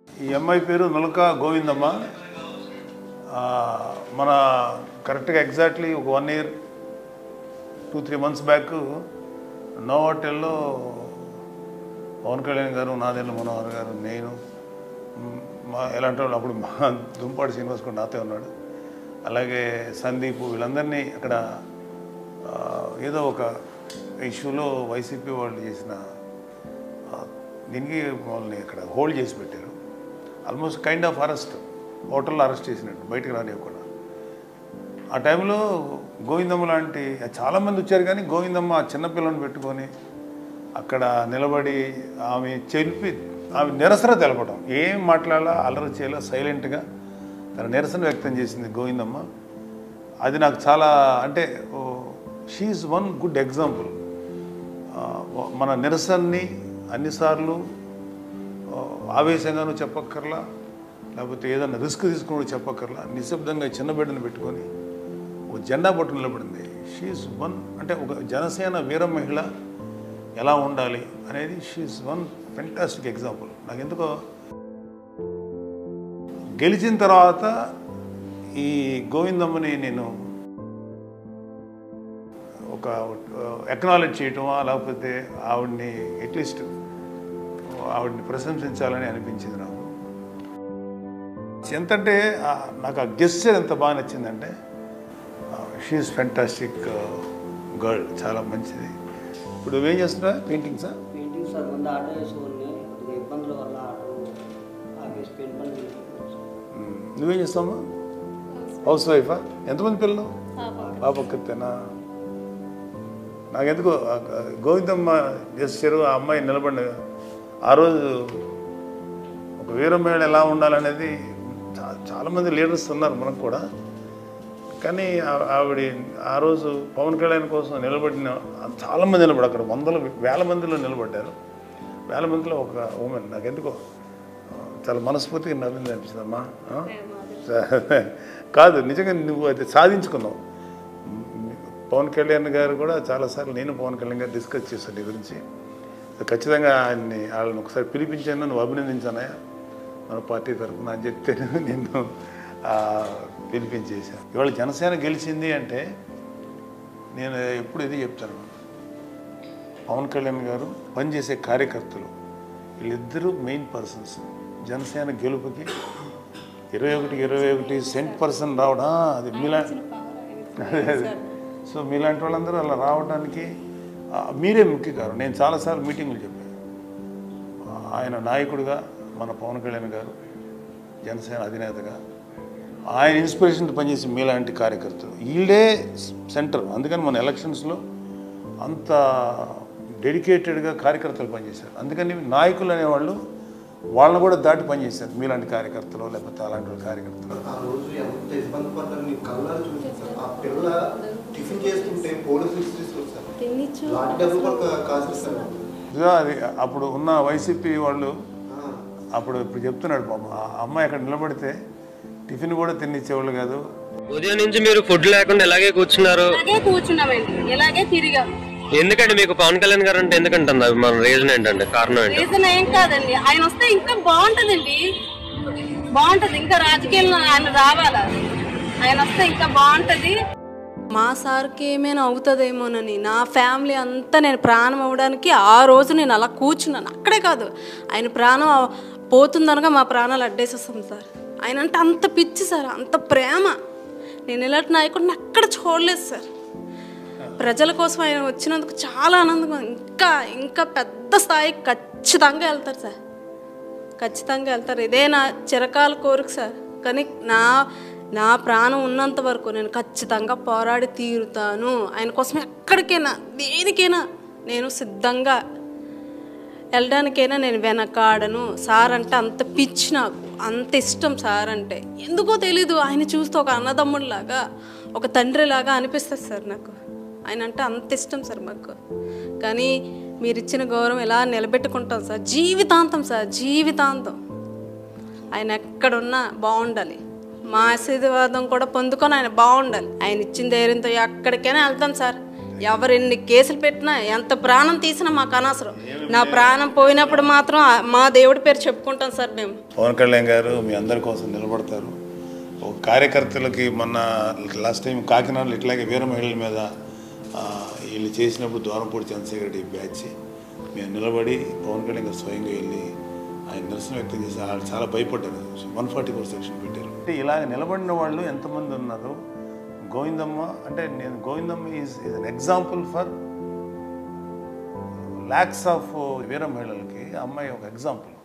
ఈ అమ్మాయి పేరు నులక గోవిందమ్మ. మన కరెక్ట్గా ఎగ్జాక్ట్లీ ఒక 1 year 2-3 months బ్యాక్ నోవాటెల్లో పవన్ కళ్యాణ్ గారు, నాదెండ్ల మనోహర్ గారు, నేను ఎలాంటి వాళ్ళు అప్పుడు మా దుంపాడు శ్రీనివాస్ కూడా నాతో ఉన్నాడు, అలాగే సందీప్, వీళ్ళందరినీ అక్కడ ఏదో ఒక ఇష్యూలో వైసీపీ వాళ్ళు చేసిన దీనికి వాళ్ళని అక్కడ హోల్డ్ చేసి పెట్టారు. ఆల్మోస్ట్ కైండ్ ఆఫ్ అరెస్ట్, హోటల్లో అరెస్ట్ చేసినట్టు, బయటకు రానివ్వకుండా. ఆ టైంలో గోవిందమ్మ లాంటి చాలామంది వచ్చారు, కానీ గోవిందమ్మ ఆ చిన్నపిల్లని పెట్టుకొని అక్కడ నిలబడి ఆమె నిరసన తెలపడం, ఏం మాట్లాడాలా, అల్లరి చేయాలా, సైలెంట్గా తన నిరసన వ్యక్తం చేసింది గోవిందమ్మ. అది నాకు చాలా, అంటే షీఈస్ వన్ గుడ్ ఎగ్జాంపుల్. మన నిరసనని అన్నిసార్లు ఆవేశంగానూ చెప్పక్కర్లా, లేకపోతే ఏదైనా రిస్క్ తీసుకుని చెప్పక్కర్లా, నిశ్శబ్దంగా చిన్న బిడ్డను పెట్టుకొని ఒక జెండా పట్టు నిలబడింది. షీఈస్ వన్, అంటే ఒక జనసేన వీర మహిళ ఎలా ఉండాలి అనేది షీఈస్ వన్ ఫెంటాస్టిక్ ఎగ్జాంపుల్. నాకు ఎందుకో గెలిచిన తర్వాత ఈ గోవిందమ్మని నేను ఒక ఎక్నాలెడ్జ్ చేయటమా, లేకపోతే ఆవిడ్ని అట్లీస్ట్ ఆవిడ్ని ప్రశంసించాలని అనిపించింది నాకు. ఎంతంటే నాకు ఆ గెస్చర్ ఎంత బాగా నచ్చిందంటే, షీఈస్ ఫెంటాస్టిక్ గర్ల్, చాలా మంచిది. ఇప్పుడు నువ్వేం చేస్తున్నా? పెయింటింగ్సా? పెయింటింగ్ సార్, ముందు ఆటో వేసుకుని ఇబ్బందుల వల్ల ఆటో ఆగేసి పెయింట్ పని. నువ్వేం చేస్తావు? హౌస్ వైఫా? ఎంతమంది పిల్లలు? పాప ఒక్కతేనా? నాకెందుకో గోవిందమ్మ చేశారు, ఆ అమ్మాయి నిలబడి ఆ రోజు ఒక వీరమేళ ఎలా ఉండాలనేది చాలామంది లీడర్స్ ఉన్నారు మనకు కూడా, కానీ ఆవిడ ఆ రోజు పవన్ కళ్యాణ్ కోసం నిలబడిన చాలామంది నిలబడి, అక్కడ వేల మందిలో నిలబడ్డారు. వేల మందిలో ఒక ఉమెన్ నాకెందుకో చాలా మనస్ఫూర్తిగా నవ్వింది అనిపిస్తుందమ్మా. కాదు, నిజంగా నువ్వు అయితే సాధించుకున్నావు. పవన్ కళ్యాణ్ గారు కూడా చాలాసార్లు నేను పవన్ కళ్యాణ్ గారు డిస్కస్ చేశాను నీ గురించి. ఖచ్చితంగా వాళ్ళని ఒకసారి పిలిపించాను, నువ్వు అభినందించానయా మన పార్టీ తరఫున అని చెప్తే నిన్ను పిలిపించేశాను. ఇవాళ జనసేన గెలిచింది అంటే నేను ఎప్పుడు ఇది చెప్తాను, పవన్ కళ్యాణ్ గారు పనిచేసే కార్యకర్తలు వీళ్ళిద్దరూ మెయిన్ పర్సన్స్. జనసేన గెలుపుకి 21 cent% రావడం, అది అదే. సో మీలాంటి వాళ్ళందరూ అలా రావడానికి మీరే ముఖ్య కారణం. నేను చాలాసార్లు మీటింగులు చెప్పాను, ఆయన నాయకుడిగా మన పవన్ కళ్యాణ్ గారు జనసేన అధినేతగా ఆయన ఇన్స్పిరేషన్తో పనిచేసి మీలాంటి కార్యకర్తలు వీళ్ళే సెంటర్. అందుకని మన ఎలక్షన్స్లో అంత డెడికేటెడ్గా కార్యకర్తలు పనిచేశారు. అందుకని నాయకులు అనేవాళ్ళు వాళ్ళని కూడా దాటి పనిచేశారు, మీలాంటి కార్యకర్తలు లేకపోతే అలాంటి కార్యకర్తలు. ఆ రోజు ఎంత ఇబ్బంది పడ్డారు నీ కళ్ళారు చూపించారు. ఆ పిల్ల టిఫిన్ చేస్తుంటే పోలీసులు అది అప్పుడు ఉన్న వైసీపీ వాళ్ళు అప్పుడు ఇప్పుడు చెప్తున్నాడు, బాబు ఆ అమ్మాయి అక్కడ నిలబడితే టిఫిన్ కూడా తినిచ్చేవాళ్ళు కాదు. ఉదయం నుంచి మీరు ఫుడ్ లేకుండా ఎలాగే కూర్చున్నారు? ఎందుకంటే మీకు పవన్ కళ్యాణ్ గారు అంటే ఎందుకంటుంది మన రీజన్ ఏంటంటే కారణం ఏంటి? రీజన్ ఏం కాదండి, ఆయన వస్తే ఇంకా బాగుంటదండి, బాగుంటది. ఇంకా రాజకీయాల్లో ఆయన రావాలా, ఆయన వస్తే ఇంకా బాగుంటది. మా సార్కి ఏమైనా అవుతుందేమోనని నా ఫ్యామిలీ అంతా నేను ప్రాణం అవ్వడానికి ఆ రోజు నేను అలా కూర్చున్నాను. అక్కడే కాదు, ఆయన ప్రాణం పోతుందనగా మా ప్రాణాలు అడ్డేసేస్తాం సార్. ఆయన అంటే అంత పిచ్చి సార్, అంత ప్రేమ. నేను ఇలాంటి నాయకుడిని అక్కడ చూడలేదు సార్. ప్రజల కోసం ఆయన వచ్చినందుకు చాలా ఆనందంగా, ఇంకా ఇంకా పెద్ద స్థాయికి ఖచ్చితంగా వెళ్తారు సార్, ఖచ్చితంగా వెళ్తారు. ఇదే నా చిరకాల కోరిక సార్. కానీ నా ప్రాణం ఉన్నంత వరకు నేను ఖచ్చితంగా పోరాడి తీరుతాను. ఆయన కోసం ఎక్కడికైనా దేనికైనా నేను సిద్ధంగా వెళ్ళడానికైనా నేను వెనకాడను. సార్ అంటే అంత పిచ్చి, నాకు అంత ఇష్టం సార్ అంటే. ఎందుకో తెలీదు, ఆయన చూస్తే ఒక అన్నదమ్ముడిలాగా, ఒక తండ్రిలాగా అనిపిస్తుంది సార్ నాకు. ఆయన అంటే అంత ఇష్టం సార్ మాకు. కానీ మీరు ఇచ్చిన గౌరవం ఎలా నిలబెట్టుకుంటాం సార్, జీవితాంతం సార్, జీవితాంతం. ఆయన ఎక్కడున్నా బాగుండాలి, మా ఆశీర్వాదం కూడా పొందుకొని ఆయన బాగుండాలి. ఆయన ఇచ్చిన ధైర్యంతో ఎక్కడికైనా వెళ్తాం సార్. ఎవరెన్ని కేసులు పెట్టినా ఎంత ప్రాణం తీసినా మాకు అనవసరం. నా ప్రాణం పోయినప్పుడు మాత్రం మా దేవుడి పేరు చెప్పుకుంటాం సార్ మేము. పవన్ కళ్యాణ్ గారు మీ అందరి కోసం నిలబడతారు. ఒక కార్యకర్తలకి మొన్న లాస్ట్ టైం కాకినాడలో ఇట్లాగే వీర మహిళల మీద వీళ్ళు చేసినప్పుడు దూరంపూడి చంద్రశేఖర్ రెడ్డి బ్యాచ్ మేము నిలబడి పవన్ కళ్యాణ్ గారు స్వయంగా వెళ్ళి ఆయన నిరసన వ్యక్తం చేసి వాళ్ళు చాలా భయపడ్డారు. 144 సెక్షన్ పెట్టారు. అంటే ఇలాగ నిలబడిన వాళ్ళు ఎంతమంది ఉన్నారు. గోవిందమ్మ అంటే నేను Govindamma is an example for lakhs of Veera మహిళలకి అమ్మాయి ఒక ఎగ్జాంపుల్.